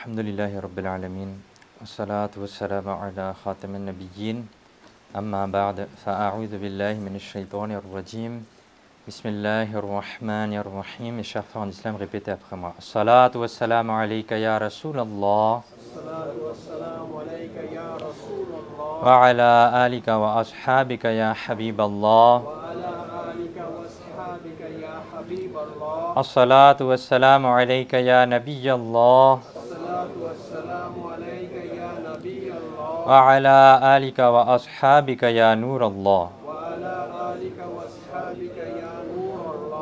الحمد لله رب العالمين والصلاة والسلام على خاتم النبيين أما بعد فأعوذ بالله من الشيطان الرجيم بسم الله الرحمن الرحيم. Mes chers frères en islam, répétez après moi. Salatu wa salam alayka ya Rasulallah wa ala alika wa ashabika ya Habiballah. As-salatu wa salam alayka ya Nabiyallah wa ala alika wa ashabika ya Nurallah.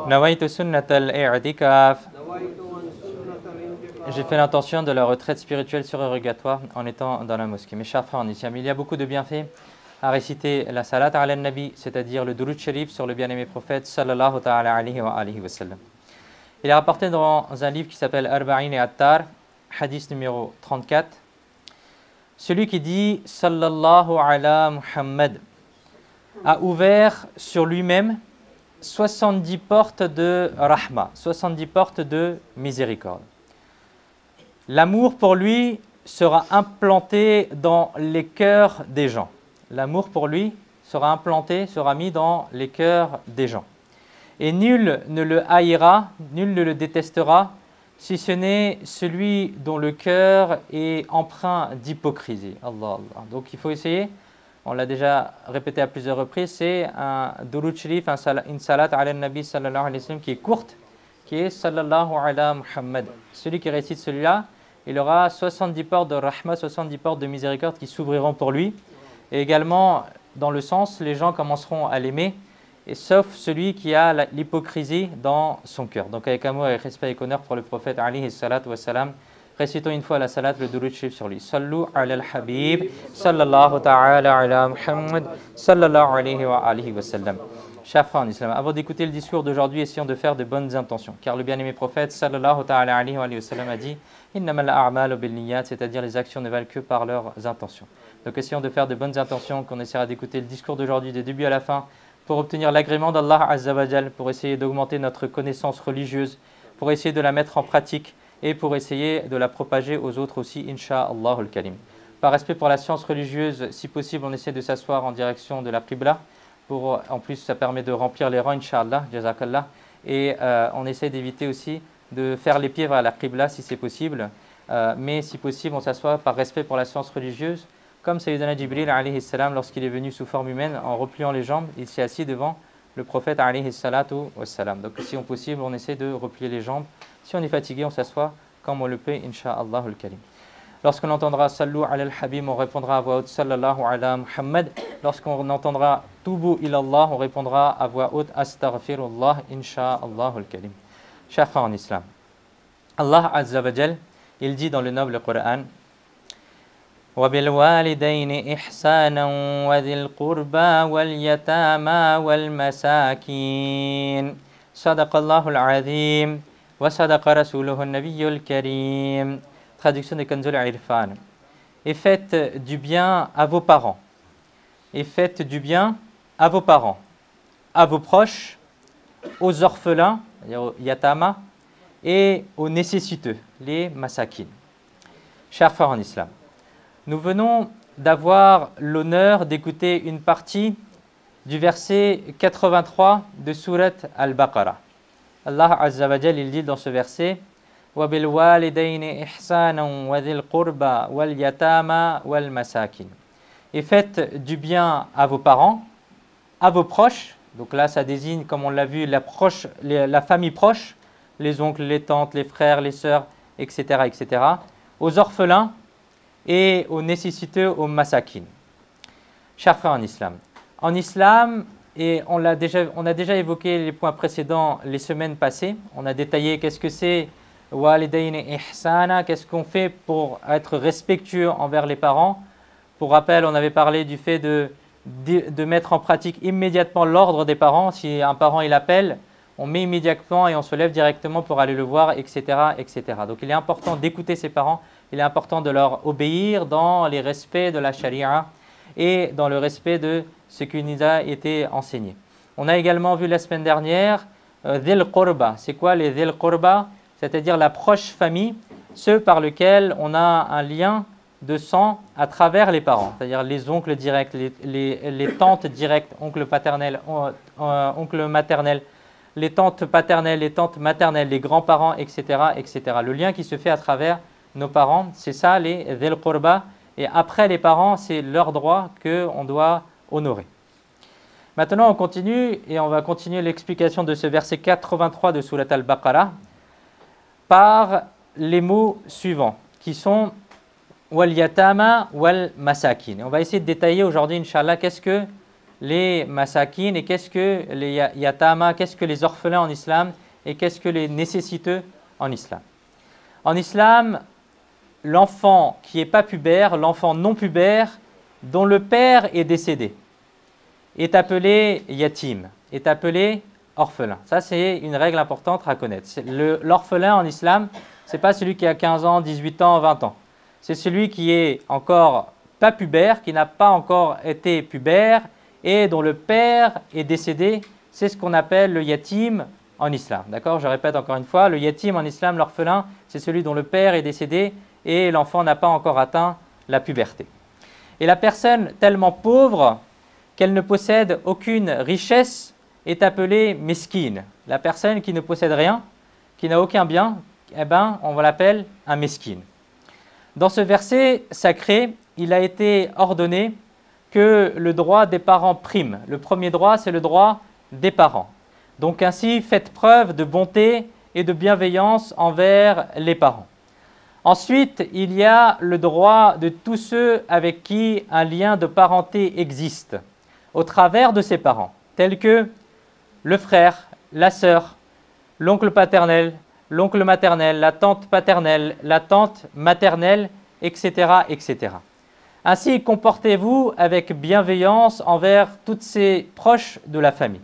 Nawaitu sunnat al-i'tikaf. J'ai fait l'intention de la retraite spirituelle surérogatoire en étant dans la mosquée. Mes chers frères en islam, il y a beaucoup de bienfaits à réciter la salat ala nabi, c'est-à-dire le durud sharif sur le bien-aimé prophète sallallahu ta'ala alayhi wa alihi wa sallam. Il est rapporté dans un livre qui s'appelle Arba'in et Attar, hadith numéro 34. Celui qui dit sallallahu ala Muhammad a ouvert sur lui-même 70 portes de rahma, 70 portes de miséricorde. L'amour pour lui sera implanté dans les cœurs des gens. L'amour pour lui sera implanté, sera mis dans les cœurs des gens. Et nul ne le haïra, nul ne le détestera, si ce n'est celui dont le cœur est empreint d'hypocrisie. Allah, Allah. Donc il faut essayer, on l'a déjà répété à plusieurs reprises, c'est un durud sharif, une salat ala nabi sallallahu alayhi wa sallam qui est courte, qui est sallallahu ala Muhammad. Celui qui récite celui-là, il aura 70 portes de rahma, 70 portes de miséricorde qui s'ouvriront pour lui. Et également, dans le sens, les gens commenceront à l'aimer, et sauf celui qui a l'hypocrisie dans son cœur. Donc avec amour et respect et honneur pour le prophète alayhi salatu wa salam, récitons une fois la salat, le durud sharif sur lui. Sallu ala al-habib, sallallahu ta'ala ala Muhammad, sallallahu alayhi wa alihi wa sallam. Chers frères en islam, avant d'écouter le discours d'aujourd'hui, essayons de faire de bonnes intentions. Car le bien-aimé prophète, sallallahu ta'ala alayhi wa sallam, a dit innamal a'malu binniyat, c'est-à-dire les actions ne valent que par leurs intentions. Donc essayons de faire de bonnes intentions, qu'on essaiera d'écouter le discours d'aujourd'hui du début à la fin, pour obtenir l'agrément d'Allah Azza wa Jal, pour essayer d'augmenter notre connaissance religieuse, pour essayer de la mettre en pratique et pour essayer de la propager aux autres aussi, insha'Allah al-Karim. Par respect pour la science religieuse, si possible, on essaie de s'asseoir en direction de la Qibla. En plus, ça permet de remplir les rangs, insha'Allah, jazakallah. Et on essaie d'éviter aussi de faire les pieds vers la Qibla si c'est possible. Mais si possible, on s'assoit par respect pour la science religieuse. Comme Sayyidina Jibril alayhi salam, lorsqu'il est venu sous forme humaine, en repliant les jambes, il s'est assis devant le prophète alayhi salatu wa salam. Donc si on possible, on essaie de replier les jambes. Si on est fatigué, on s'assoit comme on le peut, insha'Allah al-Karim. Lorsqu'on entendra Sallu ala al-Habib, on répondra à voix haute Sallallahu ala Muhammad. Lorsqu'on entendra Tubu ilallah, on répondra à voix haute Astaghfirullah, insha'Allah al-Karim. Chers frères en islam, Allah Azza wa Jal, il dit dans le noble Coran وَبِالْوَالِدَيْنِ إِحْسَانًا وَذِي الْقُرْبَى وَالْيَتَامَى وَالْمَسَاكِينَ صدق الله العظيم وصدق رسوله النبي الكريم. Traduction de Kanzul Irfan. Et faites du bien à vos parents. Et faites du bien à vos parents, à vos proches, aux orphelins, c'est-à-dire aux yatama, et aux nécessiteux, les masakin. Chers frères en islam, nous venons d'avoir l'honneur d'écouter une partie du verset 83 de Surat Al-Baqarah. Allah Azza wa Jal, il dit dans ce verset وَبِالْوَالِدَيْنِ إِحْسَانًا وَذِي الْقُرْبَى وَالْيَتَامَى وَالْمَسَاكِينَ. Et faites du bien à vos parents, à vos proches. Donc là, ça désigne, comme on l'a vu, la famille proche, les oncles, les tantes, les frères, les sœurs, etc., etc. Aux orphelins et aux nécessiteux, aux masakin. Chers frères en islam, et on a déjà évoqué les points précédents les semaines passées, on a détaillé qu'est-ce que c'est walidayn ihsana, qu'est-ce qu'on fait pour être respectueux envers les parents. Pour rappel, on avait parlé du fait de mettre en pratique immédiatement l'ordre des parents. Si un parent il appelle, on met immédiatement et on se lève directement pour aller le voir, etc., etc. Donc il est important d'écouter ses parents, il est important de leur obéir dans les respects de la charia et dans le respect de ce qui nous a été enseigné. On a également vu la semaine dernière Dhil Qurba. C'est quoi les Dhil Qurba? C'est-à-dire la proche famille, ceux par lesquels on a un lien de sang à travers les parents, c'est-à-dire les oncles directs, les tantes directes, oncles paternels, oncles maternels, les tantes paternelles, les tantes maternelles, les grands-parents, etc., etc. Le lien qui se fait à travers nos parents, c'est ça les dhil qurba. Et après les parents, c'est leurs droits qu'on doit honorer. Maintenant, on continue et on va continuer l'explication de ce verset 83 de Surat al-Baqarah par les mots suivants qui sont wal yatama wal masakin. On va essayer de détailler aujourd'hui, Inch'Allah, qu'est-ce que les masakin et qu'est-ce que les yatama, qu'est-ce que les orphelins en islam et qu'est-ce que les nécessiteux en islam. En islam, l'enfant qui n'est pas pubère, l'enfant non pubère, dont le père est décédé, est appelé yatim, est appelé orphelin. Ça, c'est une règle importante à connaître. L'orphelin en islam, ce n'est pas celui qui a 15 ans, 18 ans, 20 ans. C'est celui qui est encore pas pubère, qui n'a pas encore été pubère et dont le père est décédé. C'est ce qu'on appelle le yatim en islam. D'accord ? Je répète encore une fois, le yatim en islam, l'orphelin, c'est celui dont le père est décédé et l'enfant n'a pas encore atteint la puberté. Et la personne tellement pauvre qu'elle ne possède aucune richesse est appelée mesquine. La personne qui ne possède rien, qui n'a aucun bien, eh ben, on l'appelle un mesquine. Dans ce verset sacré, il a été ordonné que le droit des parents prime. Le premier droit, c'est le droit des parents. Donc ainsi, faites preuve de bonté et de bienveillance envers les parents. Ensuite, il y a le droit de tous ceux avec qui un lien de parenté existe, au travers de ses parents, tels que le frère, la sœur, l'oncle paternel, l'oncle maternel, la tante paternelle, la tante maternelle, etc., etc. Ainsi, comportez-vous avec bienveillance envers toutes ces proches de la famille.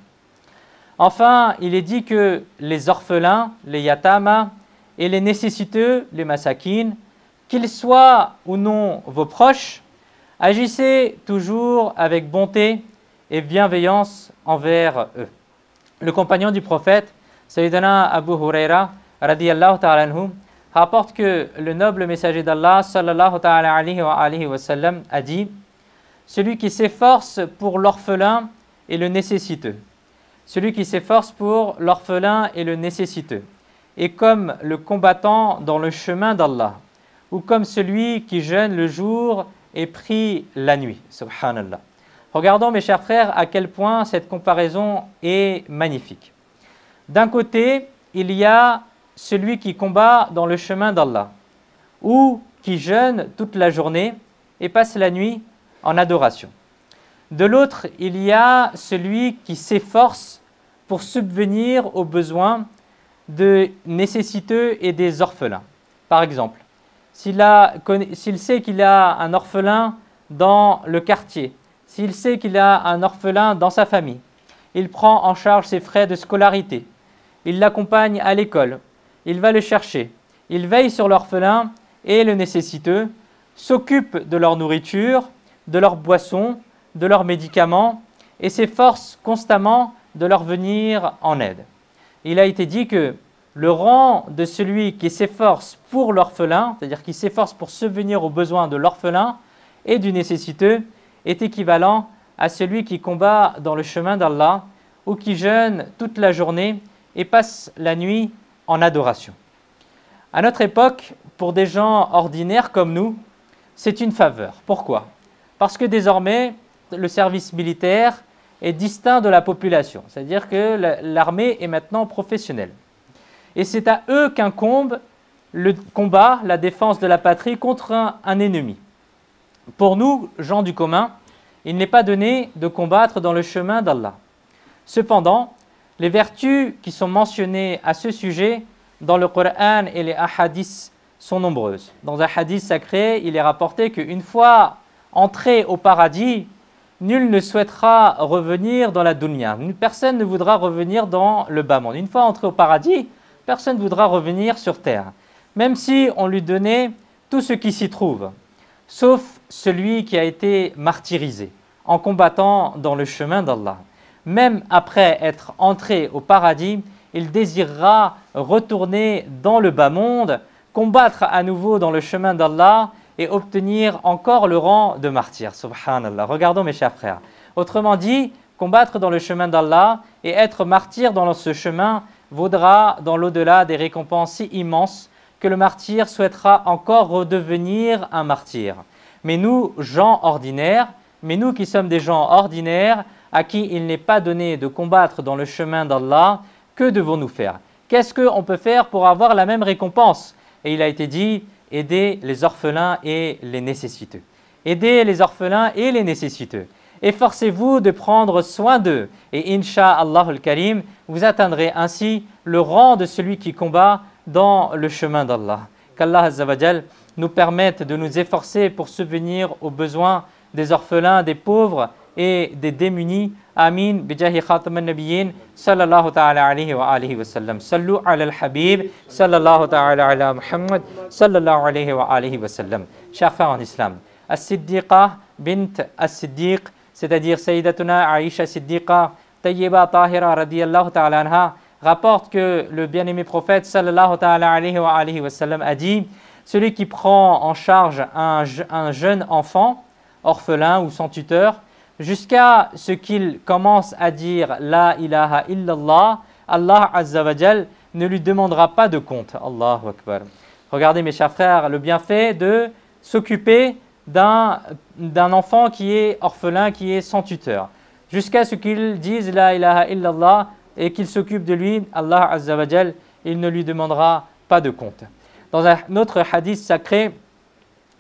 Enfin, il est dit que les orphelins, les yatama, et les nécessiteux, les masakin, qu'ils soient ou non vos proches, agissez toujours avec bonté et bienveillance envers eux. Le compagnon du prophète, Sayyidina Abu Huraira, radiyallahu ta'ala anhu, rapporte que le noble messager d'Allah, sallallahu ta'ala alayhi wa sallam, a dit « Celui qui s'efforce pour l'orphelin et le nécessiteux. Celui qui s'efforce pour l'orphelin et le nécessiteux. Et comme le combattant dans le chemin d'Allah, ou comme celui qui jeûne le jour et prie la nuit. » Subhanallah. Regardons, mes chers frères, à quel point cette comparaison est magnifique. D'un côté, il y a celui qui combat dans le chemin d'Allah, ou qui jeûne toute la journée et passe la nuit en adoration. De l'autre, il y a celui qui s'efforce pour subvenir aux besoins de nécessiteux et des orphelins. Par exemple, s'il sait qu'il a un orphelin dans le quartier, s'il sait qu'il a un orphelin dans sa famille, il prend en charge ses frais de scolarité, il l'accompagne à l'école, il va le chercher, il veille sur l'orphelin et le nécessiteux, s'occupe de leur nourriture, de leurs boissons, de leurs médicaments et s'efforce constamment de leur venir en aide. Il a été dit que le rang de celui qui s'efforce pour l'orphelin, c'est-à-dire qui s'efforce pour subvenir aux besoins de l'orphelin et du nécessiteux, est équivalent à celui qui combat dans le chemin d'Allah ou qui jeûne toute la journée et passe la nuit en adoration. À notre époque, pour des gens ordinaires comme nous, c'est une faveur. Pourquoi ? Parce que désormais, le service militaire est distinct de la population, c'est-à-dire que l'armée est maintenant professionnelle. Et c'est à eux qu'incombe le combat, la défense de la patrie contre un ennemi. Pour nous, gens du commun, il n'est pas donné de combattre dans le chemin d'Allah. Cependant, les vertus qui sont mentionnées à ce sujet dans le Coran et les hadiths sont nombreuses. Dans un hadith sacré, il est rapporté qu'une fois entré au paradis, nul ne souhaitera revenir dans la dunya. Personne ne voudra revenir dans le bas monde. Une fois entré au paradis, personne ne voudra revenir sur terre, même si on lui donnait tout ce qui s'y trouve, sauf celui qui a été martyrisé en combattant dans le chemin d'Allah. Même après être entré au paradis, il désirera retourner dans le bas monde, combattre à nouveau dans le chemin d'Allah et obtenir encore le rang de martyr. Subhanallah. Regardons mes chers frères. Autrement dit, combattre dans le chemin d'Allah et être martyr dans ce chemin vaudra dans l'au-delà des récompenses si immenses que le martyr souhaitera encore redevenir un martyr. Mais nous, gens ordinaires, mais nous qui sommes des gens ordinaires, à qui il n'est pas donné de combattre dans le chemin d'Allah, que devons-nous faire? Qu'est-ce qu'on peut faire pour avoir la même récompense? Et il a été dit, aider les orphelins et les nécessiteux. Aider les orphelins et les nécessiteux. Efforcez-vous de prendre soin d'eux et Inch'Allah al-Karim, vous atteindrez ainsi le rang de celui qui combat dans le chemin d'Allah. Qu'Allah Azza wa Jal nous permette de nous efforcer pour subvenir aux besoins des orphelins, des pauvres et des démunis. Amin. Bijahi khatam al-nabiyyin sallallahu ta'ala alayhi wa alihi wa sallam. Sallu ala al-habib sallallahu ta'ala ala Muhammad sallallahu alayhi wa alihi wa sallam. Chers frères en islam, As-Siddiqa bint As-Siddiq, c'est-à-dire Sayyidatuna Aïcha Siddiqa Tayyiba Tahira radiyallahu ta'ala anha, rapporte que le bien-aimé prophète sallallahu ta'ala alayhi wa sallam a dit: celui qui prend en charge un jeune enfant, orphelin ou sans tuteur, jusqu'à ce qu'il commence à dire La ilaha illallah, Allah Azza wa Jal ne lui demandera pas de compte. Allahu Akbar. Regardez mes chers frères, le bienfait de s'occuper d'un enfant qui est orphelin, qui est sans tuteur, jusqu'à ce qu'il dise La ilaha illallah et qu'il s'occupe de lui, Allah Azza wa Jal, il ne lui demandera pas de compte. Dans un autre hadith sacré,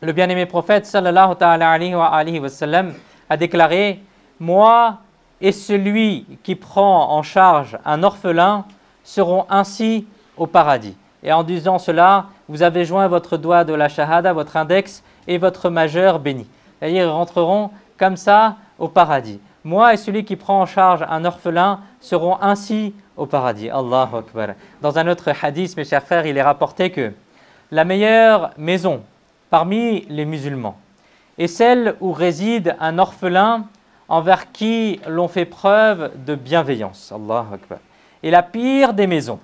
le bien-aimé prophète sallallahu ta'ala alayhi wa sallam a déclaré: moi et celui qui prend en charge un orphelin seront ainsi au paradis. Et en disant cela, vous avez joint votre doigt de la shahada, votre index et votre majeur béni. C'est-à-dire, ils rentreront comme ça au paradis. Moi et celui qui prend en charge un orphelin seront ainsi au paradis. Allahu Akbar. Dans un autre hadith, mes chers frères, il est rapporté que la meilleure maison parmi les musulmans est celle où réside un orphelin envers qui l'on fait preuve de bienveillance. Allahu Akbar. Et la pire des maisons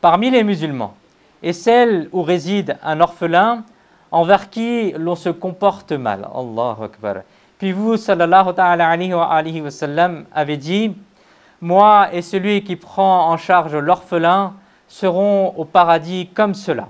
parmi les musulmans est celle où réside un orphelin envers qui l'on se comporte mal. Allahu Akbar. Puis vous, sallallahu ta'ala alayhi wa sallam, avez dit: moi et celui qui prend en charge l'orphelin seront au paradis comme cela.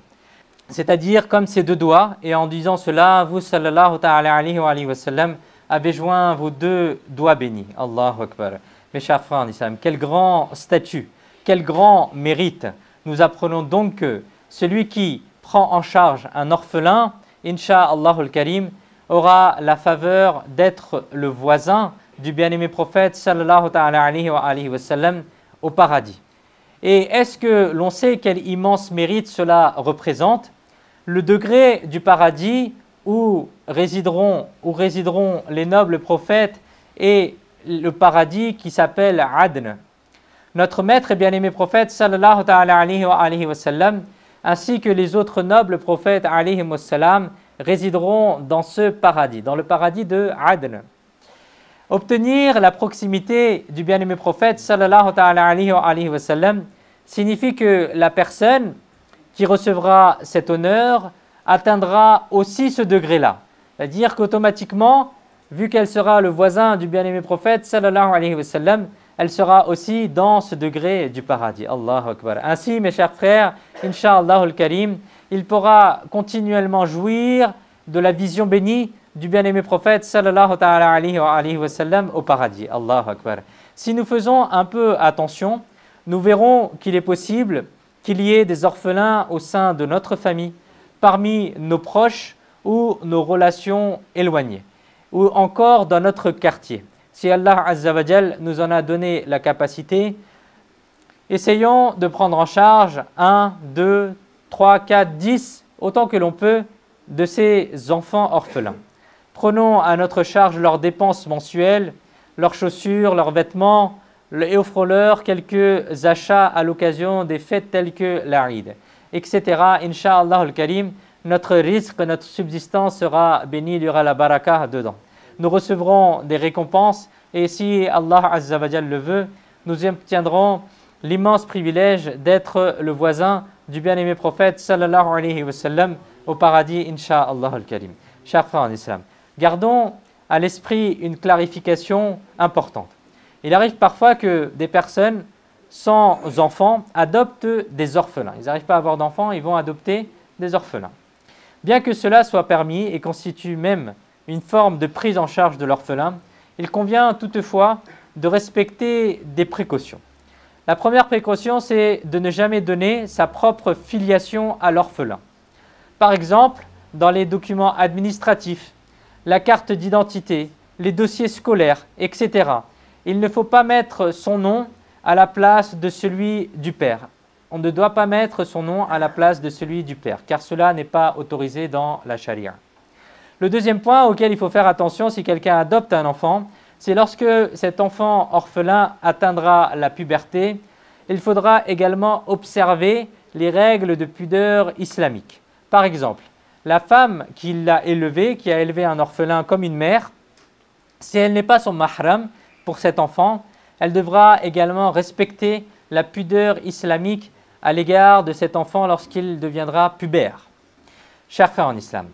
C'est-à-dire comme ces deux doigts. Et en disant cela, vous, sallallahu ta'ala alayhi wa sallam, avez joint vos deux doigts bénis. Allahu Akbar. Mes chers frères en islam, quel grand statut, quel grand mérite. Nous apprenons donc que celui qui prend en charge un orphelin, Inch'Allah al-Karim, aura la faveur d'être le voisin du bien-aimé prophète sallallahu ta'ala alayhi wa sallam au paradis. Et est-ce que l'on sait quel immense mérite cela représente? Le degré du paradis où résideront les nobles prophètes et le paradis qui s'appelle Adn. Notre maître et bien-aimé prophète sallallahu ta'ala alayhi wa sallam ainsi que les autres nobles prophètes alayhi wa sallam résideront dans ce paradis, dans le paradis de Adn. Obtenir la proximité du bien-aimé prophète sallallahu ta'ala alayhi wa sallam signifie que la personne qui recevra cet honneur atteindra aussi ce degré-là. C'est-à-dire qu'automatiquement, vu qu'elle sera le voisin du bien-aimé prophète sallallahu alayhi wa sallam, elle sera aussi dans ce degré du paradis. Allahu Akbar. Ainsi, mes chers frères, Inch'Allah al-Karim, il pourra continuellement jouir de la vision bénie du bien-aimé prophète sallallahu ta'ala alayhi wa sallam au paradis. Allahu Akbar. Si nous faisons un peu attention, nous verrons qu'il est possible qu'il y ait des orphelins au sein de notre famille, parmi nos proches ou nos relations éloignées, ou encore dans notre quartier. Si Allah Azza wa Jal nous en a donné la capacité, essayons de prendre en charge 1, 2, 3, 4, 10, autant que l'on peut, de ces enfants orphelins. Prenons à notre charge leurs dépenses mensuelles, leurs chaussures, leurs vêtements, et offrons-leur quelques achats à l'occasion des fêtes telles que l'Aïd, etc. Inch'Allah al-Karim, notre risque, notre subsistance sera bénie, il y aura la baraka dedans. Nous recevrons des récompenses et si Allah Azza wa Jal le veut, nous obtiendrons l'immense privilège d'être le voisin du bien-aimé prophète sallallahu alayhi wa sallam au paradis, insha'Allah al-Karim. Chers frères en islam, gardons à l'esprit une clarification importante. Il arrive parfois que des personnes sans enfants adoptent des orphelins. Ils n'arrivent pas à avoir d'enfants, ils vont adopter des orphelins. Bien que cela soit permis et constitue même une forme de prise en charge de l'orphelin, il convient toutefois de respecter des précautions. La première précaution, c'est de ne jamais donner sa propre filiation à l'orphelin. Par exemple, dans les documents administratifs, la carte d'identité, les dossiers scolaires, etc. Il ne faut pas mettre son nom à la place de celui du père. On ne doit pas mettre son nom à la place de celui du père, car cela n'est pas autorisé dans la charia. Le deuxième point auquel il faut faire attention si quelqu'un adopte un enfant, c'est lorsque cet enfant orphelin atteindra la puberté, il faudra également observer les règles de pudeur islamique. Par exemple, la femme qui l'a élevé, qui a élevé un orphelin comme une mère, si elle n'est pas son mahram pour cet enfant, elle devra également respecter la pudeur islamique à l'égard de cet enfant lorsqu'il deviendra pubère. Chers frères en islam,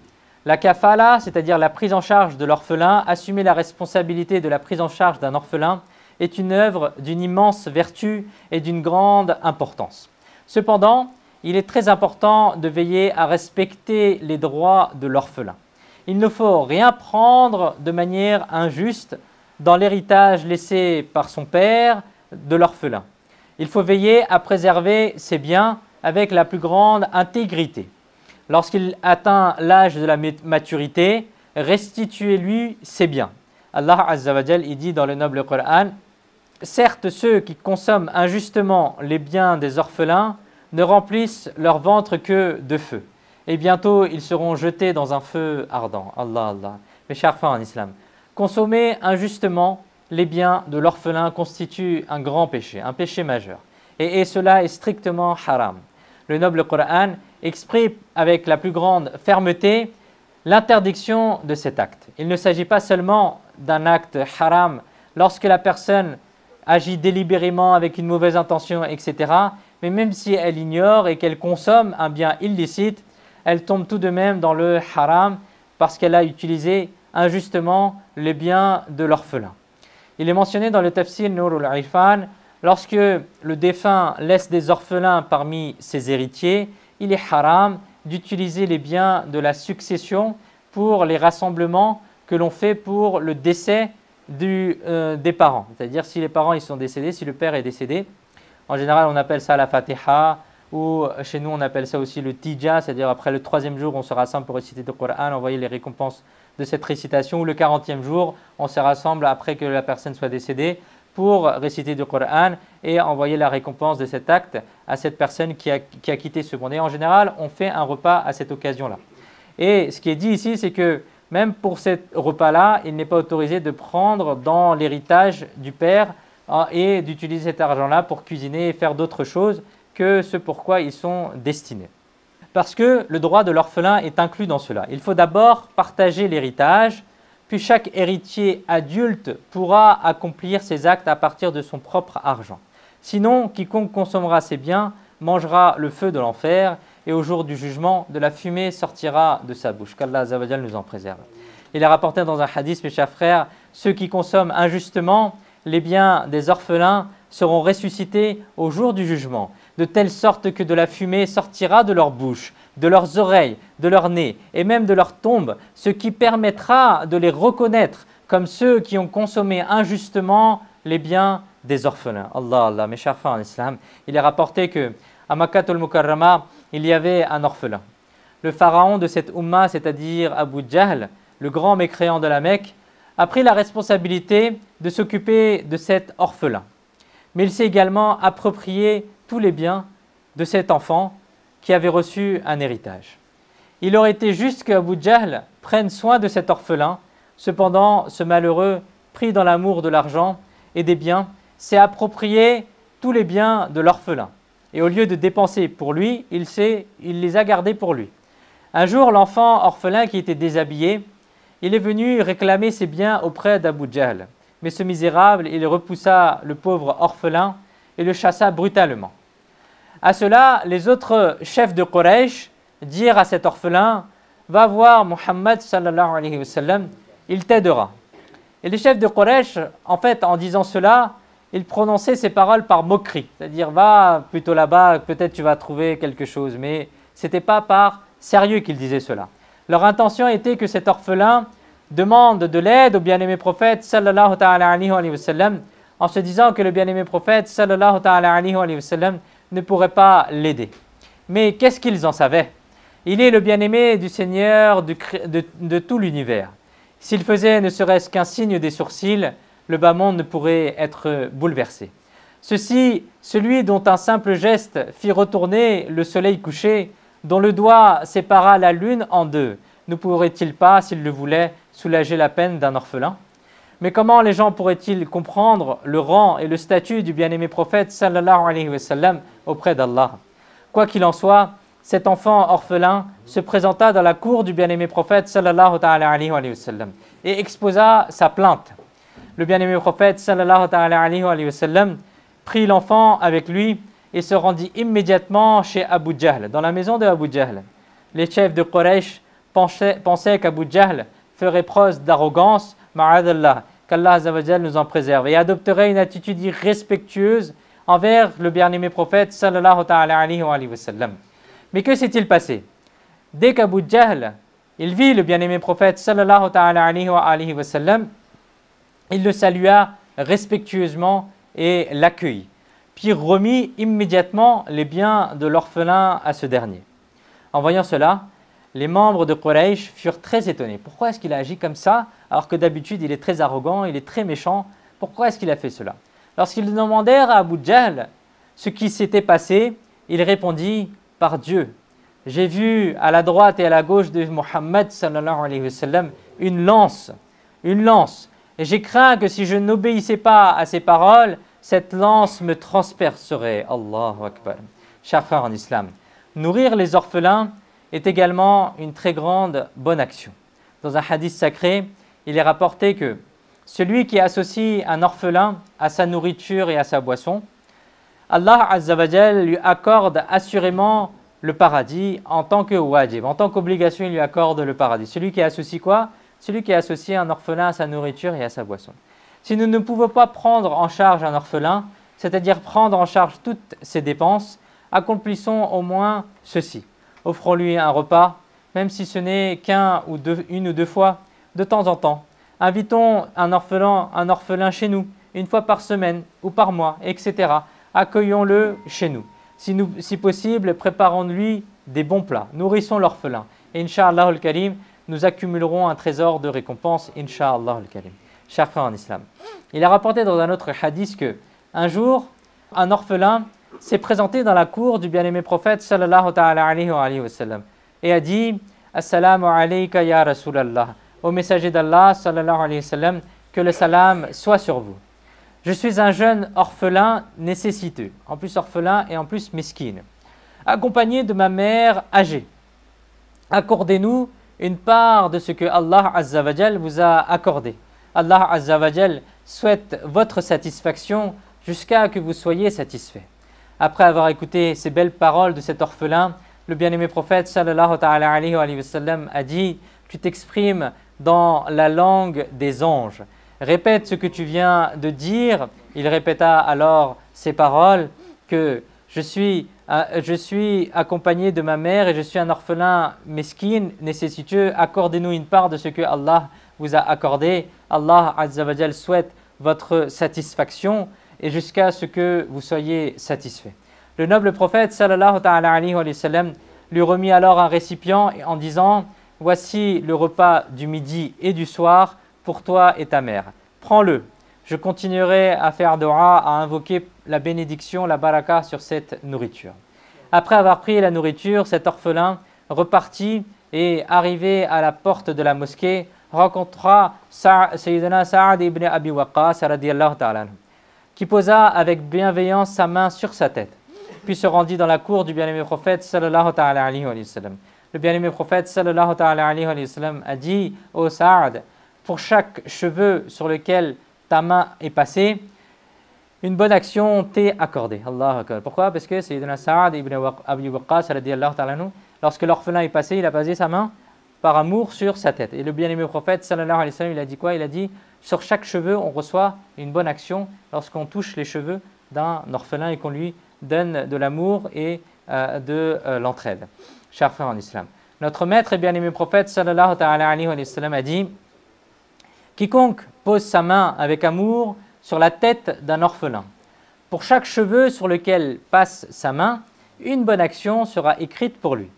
la kafala, c'est-à-dire la prise en charge de l'orphelin, assumer la responsabilité de la prise en charge d'un orphelin, est une œuvre d'une immense vertu et d'une grande importance. Cependant, il est très important de veiller à respecter les droits de l'orphelin. Il ne faut rien prendre de manière injuste dans l'héritage laissé par son père de l'orphelin. Il faut veiller à préserver ses biens avec la plus grande intégrité. Lorsqu'il atteint l'âge de la maturité, restituez-lui ses biens. Allah Azza wa Jal, il dit dans le noble Coran, « Certes, ceux qui consomment injustement les biens des orphelins ne remplissent leur ventre que de feu. Et bientôt, ils seront jetés dans un feu ardent. » Allah, Allah. Mes chers frères en islam, consommer injustement les biens de l'orphelin constitue un grand péché, un péché majeur. Et cela est strictement haram. Le noble Coran exprime avec la plus grande fermeté l'interdiction de cet acte. Il ne s'agit pas seulement d'un acte haram lorsque la personne agit délibérément avec une mauvaise intention, etc. Mais même si elle ignore et qu'elle consomme un bien illicite, elle tombe tout de même dans le haram parce qu'elle a utilisé injustement les biens de l'orphelin. Il est mentionné dans le tafsir Nurul Irfan, lorsque le défunt laisse des orphelins parmi ses héritiers, il est haram d'utiliser les biens de la succession pour les rassemblements que l'on fait pour le décès des parents. C'est-à-dire si les parents ils sont décédés, si le père est décédé, en général on appelle ça la Fatiha, ou chez nous on appelle ça aussi le Tija, c'est-à-dire après le 3e jour on se rassemble pour réciter le Coran, envoyer les récompenses de cette récitation, ou le 40e jour on se rassemble après que la personne soit décédée pour réciter du Coran et envoyer la récompense de cet acte à cette personne qui a quitté ce monde. Et en général, on fait un repas à cette occasion-là. Et ce qui est dit ici, c'est que même pour ce repas-là, il n'est pas autorisé de prendre dans l'héritage du père et d'utiliser cet argent-là pour cuisiner et faire d'autres choses que ce pourquoi ils sont destinés. Parce que le droit de l'orphelin est inclus dans cela. Il faut d'abord partager l'héritage, puis chaque héritier adulte pourra accomplir ses actes à partir de son propre argent. Sinon, quiconque consommera ses biens mangera le feu de l'enfer et au jour du jugement, de la fumée sortira de sa bouche. Qu'Allah Azza wa Jal nous en préserve. Il est rapporté dans un hadith, mes chers frères, ceux qui consomment injustement les biens des orphelins seront ressuscités au jour du jugement, de telle sorte que de la fumée sortira de leur bouche, de leurs oreilles, de leur nez et même de leur tombe, ce qui permettra de les reconnaître comme ceux qui ont consommé injustement les biens des orphelins. Allah, Allah, mes chers frères en islam, il est rapporté que à Makkatul Mukarrama, il y avait un orphelin. Le pharaon de cette Ummah, c'est-à-dire Abu Jahl, le grand mécréant de la Mecque, a pris la responsabilité de s'occuper de cet orphelin. Mais il s'est également approprié tous les biens de cet enfant qui avait reçu un héritage. Il aurait été juste qu'Abu Jahl prenne soin de cet orphelin. Cependant, ce malheureux, pris dans l'amour de l'argent et des biens, s'est approprié tous les biens de l'orphelin. Et au lieu de dépenser pour lui, il les a gardés pour lui. Un jour, l'enfant orphelin qui était déshabillé, il est venu réclamer ses biens auprès d'Abu Jahl. Mais ce misérable, il repoussa le pauvre orphelin et le chassa brutalement. À cela, les autres chefs de Quraysh dirent à cet orphelin, va voir Muhammad sallallahu alayhi wa sallam, il t'aidera. Et les chefs de Quraysh, en fait, en disant cela, ils prononçaient ces paroles par moquerie, c'est-à-dire va plutôt là-bas, peut-être tu vas trouver quelque chose, mais ce n'était pas par sérieux qu'ils disaient cela. Leur intention était que cet orphelin demande de l'aide au bien-aimé prophète sallallahu alayhi wa sallam, en se disant que le bien-aimé prophète sallallahu alayhi wa sallam ne pourrait pas l'aider. Mais qu'est-ce qu'ils en savaient? Il est le bien-aimé du Seigneur de tout l'univers. S'il faisait ne serait-ce qu'un signe des sourcils, le bas monde ne pourrait être bouleversé. Celui dont un simple geste fit retourner le soleil couché, dont le doigt sépara la lune en deux, ne pourrait-il pas, s'il le voulait, soulager la peine d'un orphelin? Mais comment les gens pourraient-ils comprendre le rang et le statut du bien-aimé prophète sallallahu alayhi wa sallam auprès d'Allah? Quoi qu'il en soit, cet enfant orphelin se présenta dans la cour du bien-aimé prophète sallallahu alayhi wa sallam et exposa sa plainte. Le bien-aimé prophète sallallahu alayhi wa sallam prit l'enfant avec lui et se rendit immédiatement chez Abu Jahl, dans la maison de Abu Jahl. Les chefs de Quraysh pensaient qu'Abu Jahl ferait preuve d'arrogance, ma'adallah, qu'Allah azza wa jal nous en préserve, et adopterait une attitude irrespectueuse envers le bien-aimé prophète sallallahu alayhi wa sallam. Mais que s'est-il passé? Dès qu'Abu Jahl, il vit le bien-aimé prophète sallallahu alayhi wa sallam, il le salua respectueusement et l'accueillit, puis remit immédiatement les biens de l'orphelin à ce dernier. En voyant cela, les membres de Quraysh furent très étonnés. Pourquoi est-ce qu'il a agi comme ça, alors que d'habitude il est très arrogant, il est très méchant? Pourquoi est-ce qu'il a fait cela? Lorsqu'ils demandèrent à Abu Jahl ce qui s'était passé, il répondit, par Dieu, j'ai vu à la droite et à la gauche de Muhammad sallallahu alayhi wa sallam une lance, et j'ai craint que si je n'obéissais pas à ces paroles, cette lance me transpercerait. Allahu Akbar. Chers frères en islam, nourrir les orphelins est également une très grande bonne action. Dans un hadith sacré, il est rapporté que celui qui associe un orphelin à sa nourriture et à sa boisson, Allah azza wa jal lui accorde assurément le paradis en tant que wajib, en tant qu'obligation, il lui accorde le paradis. Celui qui associe quoi? Celui qui associe un orphelin à sa nourriture et à sa boisson. Si nous ne pouvons pas prendre en charge un orphelin, c'est-à-dire prendre en charge toutes ses dépenses, accomplissons au moins ceci. Offrons-lui un repas, même si ce n'est une ou deux fois, de temps en temps. Invitons un orphelin chez nous, une fois par semaine ou par mois, etc. Accueillons-le chez nous. Si possible, préparons-lui des bons plats. Nourrissons l'orphelin. Et Inch'Allah al-Karim, nous accumulerons un trésor de récompense, Inch'Allah al-Karim. Chers frères en islam, il est rapporté dans un autre hadith que un jour, un orphelin s'est présenté dans la cour du bien-aimé prophète sallallahu alayhi wa sallam et a dit Assalamu alayka ya Rasulallah, au messager d'Allah sallallahu alayhi wa sallam, que le salam soit sur vous. Je suis un jeune orphelin nécessiteux, en plus orphelin et en plus miskine, accompagné de ma mère âgée. Accordez-nous une part de ce que Allah azza wa jal vous a accordé. Allah azza wa jal souhaite votre satisfaction jusqu'à ce que vous soyez satisfait. Après avoir écouté ces belles paroles de cet orphelin, le bien-aimé prophète sallallahu alayhi wa sallam a dit « Tu t'exprimes dans la langue des anges. Répète ce que tu viens de dire. » Il répéta alors ces paroles que je suis accompagné de ma mère et je suis un orphelin mesquine, nécessiteux. Accordez-nous une part de ce que Allah vous a accordé. Allah azza wa jal souhaite votre satisfaction et jusqu'à ce que vous soyez satisfait. Le noble prophète sallallahu alayhi wa sallam lui remit alors un récipient en disant « Voici le repas du midi et du soir pour toi et ta mère. Prends-le. Je continuerai à faire dua, à invoquer la bénédiction, la baraka sur cette nourriture. » Après avoir pris la nourriture, cet orphelin repartit et arrivé à la porte de la mosquée, rencontra Sayyidina Sa'ad ibn Abi Waqqas radiyallahu ta'ala anhu, qui posa avec bienveillance sa main sur sa tête, puis se rendit dans la cour du bien-aimé prophète sallallahu ta'ala alayhi wa sallam. Le bien-aimé prophète sallallahu ta'ala alayhi wa sallam a dit « Ô Sa'ad, pour chaque cheveu sur lequel ta main est passée, une bonne action t'est accordée. Allahu Akbar. Pourquoi? Parce que Sayyidina Sa'ad ibn Abi Waqqas, radiyallahu ta'ala anhu, lorsque l'orphelin est passé, il a posé sa main par amour sur sa tête. Et le bien-aimé prophète, sallallahu alayhi wa sallam, il a dit quoi? Il a dit, sur chaque cheveu, on reçoit une bonne action lorsqu'on touche les cheveux d'un orphelin et qu'on lui donne de l'amour et de l'entraide. Chers frères en islam, notre maître et bien-aimé prophète, sallallahu alayhi wa sallam, a dit, quiconque pose sa main avec amour sur la tête d'un orphelin, pour chaque cheveu sur lequel passe sa main, une bonne action sera écrite pour lui.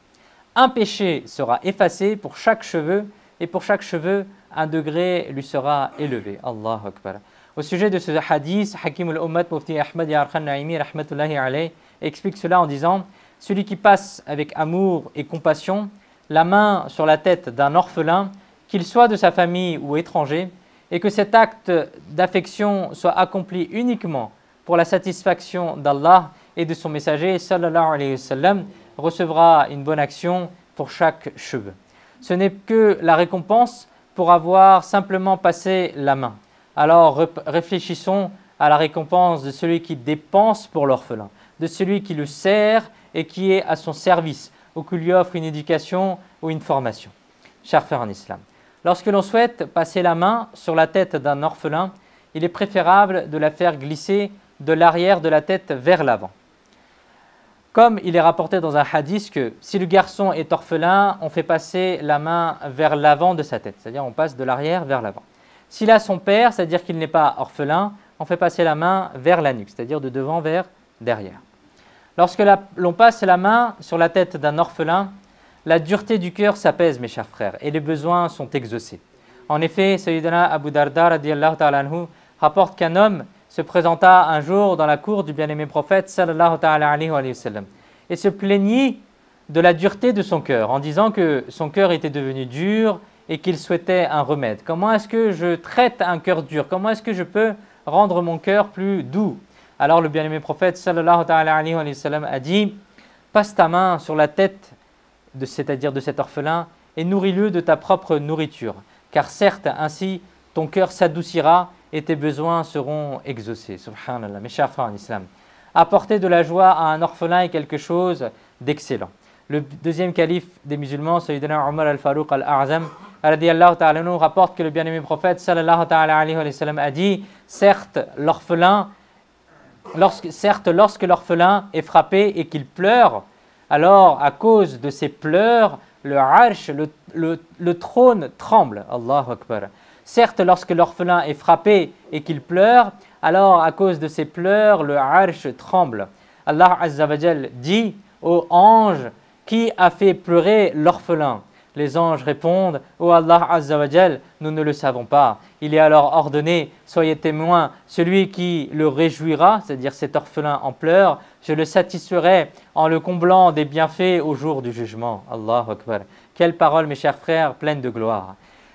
Un péché sera effacé pour chaque cheveu, et pour chaque cheveu, un degré lui sera élevé. Allahu Akbar. Au sujet de ce hadith, Hakim al-Ummat Mufti Ahmad Yarkhan Naimi rahmatullahi alayhi explique cela en disant, celui qui passe avec amour et compassion la main sur la tête d'un orphelin, qu'il soit de sa famille ou étranger, et que cet acte d'affection soit accompli uniquement pour la satisfaction d'Allah et de son messager, sallallahu alayhi wa sallam, recevra une bonne action pour chaque cheveu. Ce n'est que la récompense pour avoir simplement passé la main. Alors réfléchissons à la récompense de celui qui dépense pour l'orphelin, de celui qui le sert et qui est à son service, ou qui lui offre une éducation ou une formation. Chers frères en islam, lorsque l'on souhaite passer la main sur la tête d'un orphelin, il est préférable de la faire glisser de l'arrière de la tête vers l'avant. Comme il est rapporté dans un hadith que si le garçon est orphelin, on fait passer la main vers l'avant de sa tête, c'est-à-dire on passe de l'arrière vers l'avant. S'il a son père, c'est-à-dire qu'il n'est pas orphelin, on fait passer la main vers la nuque, c'est-à-dire de devant vers derrière. Lorsque l'on passe la main sur la tête d'un orphelin, la dureté du cœur s'apaise, mes chers frères, et les besoins sont exaucés. En effet, Sayyidina Abu Darda radiyallahu ta'ala anhu rapporte qu'un homme se présenta un jour dans la cour du bien-aimé prophète sallallahu ta'ala alayhi wa sallam et se plaignit de la dureté de son cœur en disant que son cœur était devenu dur et qu'il souhaitait un remède. Comment est-ce que je traite un cœur dur? Comment est-ce que je peux rendre mon cœur plus doux? Alors le bien-aimé prophète sallallahu ta'ala alayhi wa sallam a dit, passe ta main sur la tête c'est-à-dire de cet orphelin, et nourris-le de ta propre nourriture, car certes, ainsi, ton cœur s'adoucira et tes besoins seront exaucés. Subhanallah, mes chers frères en islam. Apporter de la joie à un orphelin est quelque chose d'excellent. Le deuxième calife des musulmans, Sayyidina Umar al-Farouq al-A'zam, radiyallahu ta'ala anhu, rapporte que le bien-aimé prophète, sallallahu ta'ala alayhi wa sallam, a dit, certes, lorsque l'orphelin est frappé et qu'il pleure, alors, à cause de ces pleurs, le arsh, le trône tremble. Allahu Akbar. Certes, lorsque l'orphelin est frappé et qu'il pleure, alors à cause de ces pleurs, le arsh tremble. Allah Azza wa Jal dit aux anges, qui a fait pleurer l'orphelin? Les anges répondent, ô Allah Azza wa Jal, nous ne le savons pas. Il est alors ordonné, soyez témoins, celui qui le réjouira, c'est-à-dire cet orphelin en pleurs, je le satisferai en le comblant des bienfaits au jour du jugement. Allahu Akbar. Quelle parole, mes chers frères, pleine de gloire.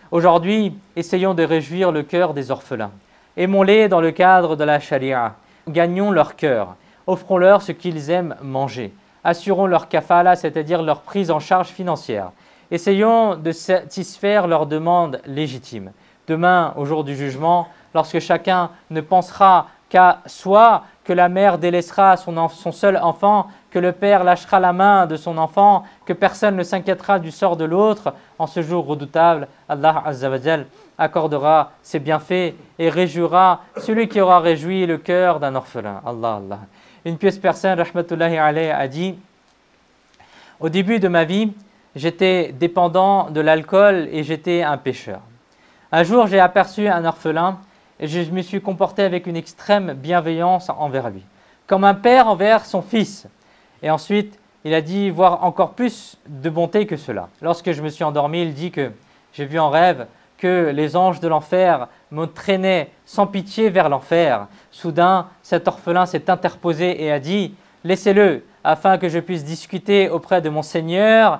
Aujourd'hui, essayons de réjouir le cœur des orphelins. Aimons-les dans le cadre de la charia. Gagnons leur cœur. Offrons-leur ce qu'ils aiment manger. Assurons leur kafala, c'est-à-dire leur prise en charge financière. Essayons de satisfaire leurs demandes légitimes. Demain, au jour du jugement, lorsque chacun ne pensera qu'à soi, que la mère délaissera son seul enfant, que le père lâchera la main de son enfant, que personne ne s'inquiétera du sort de l'autre, en ce jour redoutable, Allah Azza wa Jal accordera ses bienfaits et réjouira celui qui aura réjoui le cœur d'un orphelin. Allah, Allah. Une pieuse personne, rahmatullahi alayhi, a dit, au début de ma vie, j'étais dépendant de l'alcool et j'étais un pécheur. Un jour, j'ai aperçu un orphelin et je me suis comporté avec une extrême bienveillance envers lui, comme un père envers son fils. Et ensuite, il a dit voir encore plus de bonté que cela. Lorsque je me suis endormi, il dit que j'ai vu en rêve que les anges de l'enfer me traînaient sans pitié vers l'enfer. Soudain, cet orphelin s'est interposé et a dit « Laissez-le, afin que je puisse discuter auprès de mon Seigneur,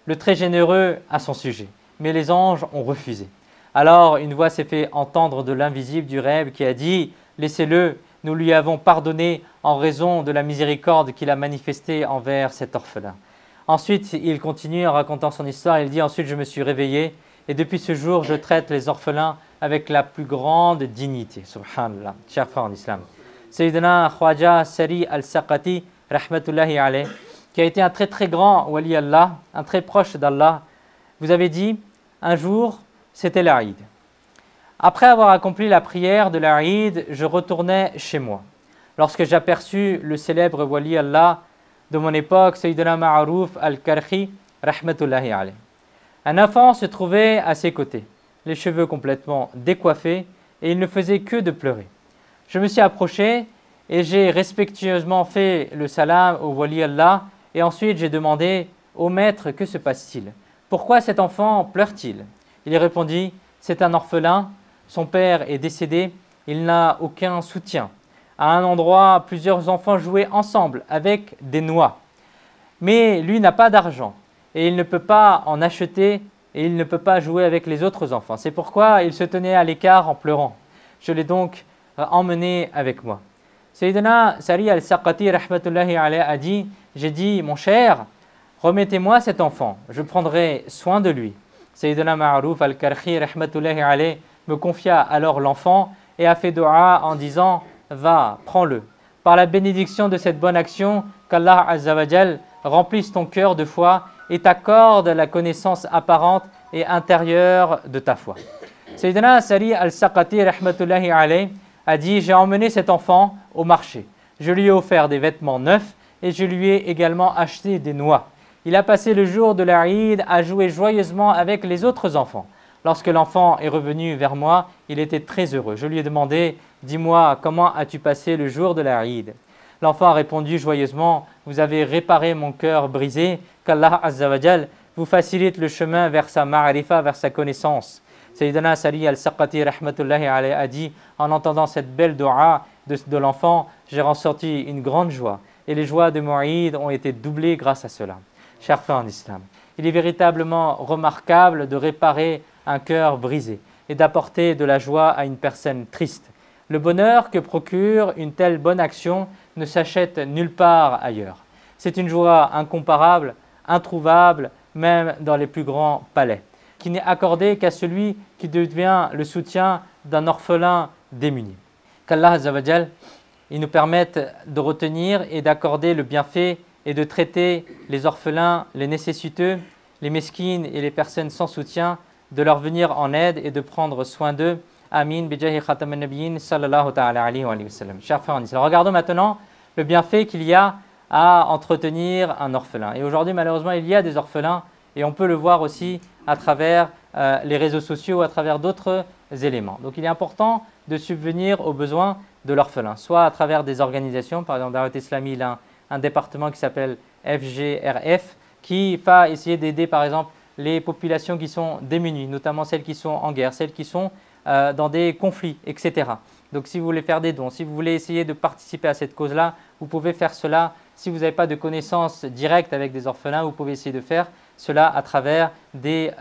le très généreux à son sujet. » Mais les anges ont refusé. Alors une voix s'est fait entendre de l'invisible du rêve qui a dit « Laissez-le, nous lui avons pardonné en raison de la miséricorde qu'il a manifestée envers cet orphelin. » Ensuite, il continue en racontant son histoire, il dit « Ensuite, je me suis réveillé et depuis ce jour, je traite les orphelins avec la plus grande dignité. » Subhanallah, chers frères en islam. Sayyidina Khwaja Sari al-Saqati, rahmatullahi alayh, qui a été un très très grand wali Allah, un très proche d'Allah, vous avez dit, un jour, c'était l'Aïd. Après avoir accompli la prière de l'Aïd, je retournais chez moi. Lorsque j'aperçus le célèbre wali Allah de mon époque, Sayyidina Ma'arouf al-Karhi, rahmatullahi alayh. Un enfant se trouvait à ses côtés, les cheveux complètement décoiffés, et il ne faisait que de pleurer. Je me suis approché et j'ai respectueusement fait le salam au wali Allah, et ensuite j'ai demandé au maître, que se passe-t-il? Pourquoi cet enfant pleure-t-il? Il répondit, c'est un orphelin, son père est décédé, il n'a aucun soutien. À un endroit, plusieurs enfants jouaient ensemble avec des noix. Mais lui n'a pas d'argent et il ne peut pas en acheter et il ne peut pas jouer avec les autres enfants. C'est pourquoi il se tenait à l'écart en pleurant. Je l'ai donc emmené avec moi. Sayyidina Sari al-Saqati rahmatullahi alayhi a dit, j'ai dit, mon cher, remettez-moi cet enfant, je prendrai soin de lui. Sayyidina Ma'arouf al-Karhi rahmatullahi alayhi me confia alors l'enfant et a fait dua en disant, va, prends-le. Par la bénédiction de cette bonne action, qu'Allah Azza wa Jal remplisse ton cœur de foi et t'accorde la connaissance apparente et intérieure de ta foi. Sayyidina Sari al-Saqati rahmatullahi alayhi a dit, j'ai emmené cet enfant au marché. Je lui ai offert des vêtements neufs et je lui ai également acheté des noix. Il a passé le jour de l'Aïd à jouer joyeusement avec les autres enfants. Lorsque l'enfant est revenu vers moi, il était très heureux. Je lui ai demandé, dis-moi, comment as-tu passé le jour de l'Aïd? L'enfant a répondu joyeusement, vous avez réparé mon cœur brisé, qu'Allah Azza wa Jal vous facilite le chemin vers sa ma'arifa, vers sa connaissance. Sayyidina Sari al-Saqati rahmatullahi alayhi a dit, en entendant cette belle dua de l'enfant, j'ai ressenti une grande joie et les joies de mon Eid ont été doublées grâce à cela. Chers frères en islam, il est véritablement remarquable de réparer un cœur brisé et d'apporter de la joie à une personne triste. Le bonheur que procure une telle bonne action ne s'achète nulle part ailleurs. C'est une joie incomparable, introuvable, même dans les plus grands palais, qui n'est accordée qu'à celui qui devient le soutien d'un orphelin démuni. Qu'Allah Azza wa Jal, il nous permette de retenir et d'accorder le bienfait et de traiter les orphelins, les nécessiteux, les mesquines et les personnes sans soutien, de leur venir en aide et de prendre soin d'eux. Amin, bijahi khatam an-nabiyyin, sallallahu ta'ala alayhi wa sallam. Chers frères en islam, regardons maintenant le bienfait qu'il y a à entretenir un orphelin. Et aujourd'hui, malheureusement, il y a des orphelins et on peut le voir aussi à travers les réseaux sociaux, à travers d'autres éléments. Donc, il est important de subvenir aux besoins de l'orphelin, soit à travers des organisations, par exemple, Da'wat Islami, il a un département qui s'appelle FGRF, qui va essayer d'aider, par exemple, les populations qui sont démunies, notamment celles qui sont en guerre, celles qui sont dans des conflits, etc. Donc, si vous voulez faire des dons, si vous voulez essayer de participer à cette cause-là, vous pouvez faire cela. Si vous n'avez pas de connaissances directes avec des orphelins, vous pouvez essayer de faire cela à travers des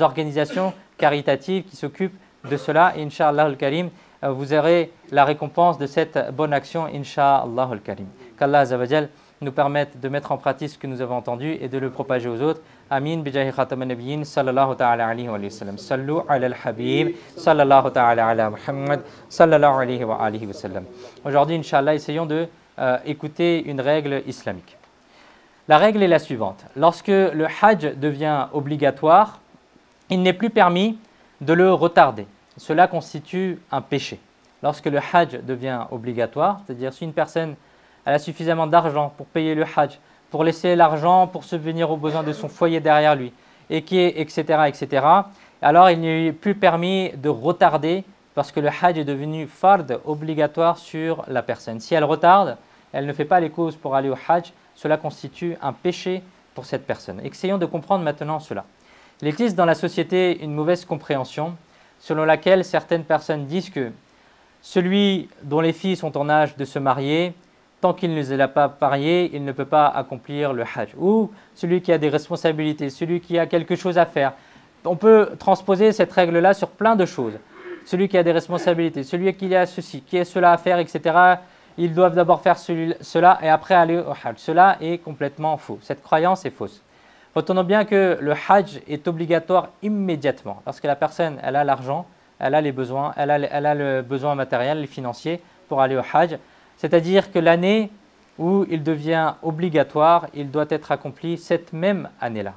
organisations caritatives qui s'occupent de cela. Et Inch'Allah al-Karim, vous aurez la récompense de cette bonne action, Inch'Allah al-Karim. Qu'Allah Azza wa Jal nous permette de mettre en pratique ce que nous avons entendu et de le propager aux autres. Amin, bijahi khatam an-nabiyyin, sallallahu ta'ala alayhi wa sallam. Sallu ala al-habib, sallallahu ta'ala ala Muhammad, sallallahu alayhi wa alihi wa sallam. Aujourd'hui, Inch'Allah, essayons de écouter une règle islamique. La règle est la suivante. Lorsque le hajj devient obligatoire, il n'est plus permis de le retarder. Cela constitue un péché. Lorsque le hajj devient obligatoire, c'est-à-dire si une personne elle a suffisamment d'argent pour payer le hajj, pour laisser l'argent pour subvenir aux besoins de son foyer derrière lui, et qui est, etc., etc., alors il n'est plus permis de retarder parce que le hajj est devenu fard, obligatoire sur la personne. Si elle retarde, elle ne fait pas les causes pour aller au hajj, cela constitue un péché pour cette personne. Essayons de comprendre maintenant cela. Il existe dans la société une mauvaise compréhension selon laquelle certaines personnes disent que celui dont les filles sont en âge de se marier, tant qu'il ne les a pas mariées, il ne peut pas accomplir le hajj. Ou celui qui a des responsabilités, celui qui a quelque chose à faire. On peut transposer cette règle-là sur plein de choses. Celui qui a des responsabilités, celui qui a ceci, qui a cela à faire, etc., ils doivent d'abord faire cela et après aller au hajj. Cela est complètement faux. Cette croyance est fausse. Retenons bien que le hajj est obligatoire immédiatement. Lorsque la personne elle a l'argent elle a les besoins, elle a le besoin matériel et financier pour aller au Hajj. C'est-à-dire que l'année où il devient obligatoire, il doit être accompli cette même année-là.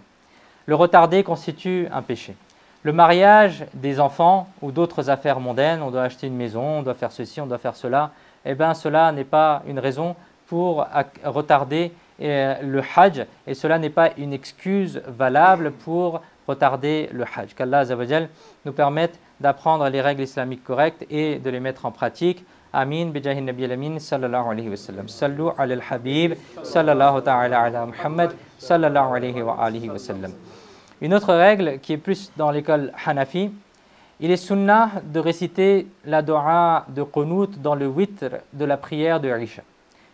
Le retarder constitue un péché. Le mariage des enfants ou d'autres affaires mondaines, on doit acheter une maison, on doit faire ceci, on doit faire cela, eh bien cela n'est pas une raison pour retarder le Hajj et cela n'est pas une excuse valable pour retarder le Hajj. Qu'Allah Azza wa Jal nous permette d'apprendre les règles islamiques correctes et de les mettre en pratique. Amin, bijahi nabi al-amin, sallallahu alayhi wa sallam. Sallu ala al-habib, sallallahu ta'ala ala Muhammad, sallallahu alayhi wa alihi wa sallam. Une autre règle qui est plus dans l'école Hanafi, il est sunnah de réciter la dua de Qunut dans le witr de la prière de Isha.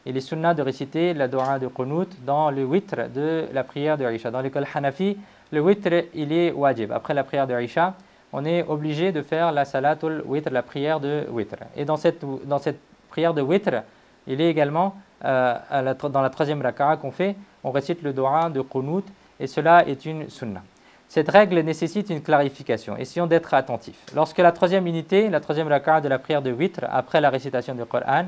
Il est sunnah de réciter la dua de Qunut dans le witr de la prière de Isha. Dans l'école Hanafi, le witr, il est wajib. Après la prière de Isha, on est obligé de faire la salatul witr, la prière de witr. Et dans cette prière de witr, il est également, dans la troisième raka'a qu'on fait, on récite le dua de Qunut et cela est une sunnah. Cette règle nécessite une clarification. Essayons d'être attentifs. Lorsque la troisième unité, la troisième raka'a de la prière de witr, après la récitation du Coran,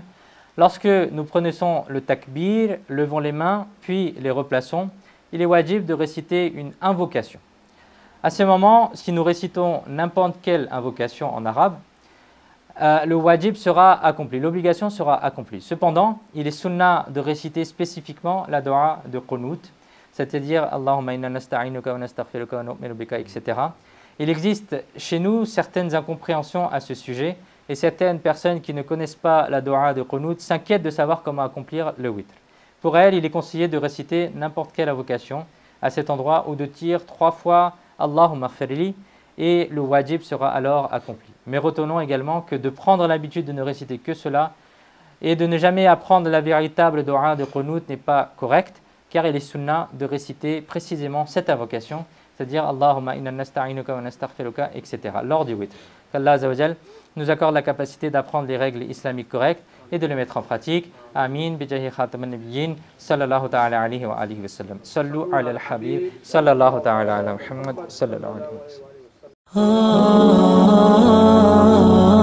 lorsque nous prononçons le takbir, levons les mains, puis les replaçons, il est wajib de réciter une invocation. À ce moment, si nous récitons n'importe quelle invocation en arabe, le wajib sera accompli, l'obligation sera accomplie. Cependant, il est sunnah de réciter spécifiquement la dua de Qunut, c'est-à-dire Allahumma inna nasta'inuka wa nastaghfiruka wa nu'minu bika, etc. Il existe chez nous certaines incompréhensions à ce sujet et certaines personnes qui ne connaissent pas la dua de Qunut s'inquiètent de savoir comment accomplir le witr. Pour elles, il est conseillé de réciter n'importe quelle invocation à cet endroit ou de dire 3 fois Allahumma ighfirli et le wajib sera alors accompli. Mais retenons également que de prendre l'habitude de ne réciter que cela et de ne jamais apprendre la véritable dua de Qunut n'est pas correct, car il est sunnah de réciter précisément cette invocation, c'est-à-dire Allahumma inna nasta'inuka wa nastaghfiruka, etc. lors du witr. Qu'Allah Azza wa Jal nous accorde la capacité d'apprendre les règles islamiques correctes et de les mettre en pratique. Amin, bijahi khataman nabiyyin, sallallahu ta'ala alayhi wa alihi wa sallam. Sallu ala al-habib, sallallahu ta'ala ala Muhammad, sallallahu alayhi wa sallam.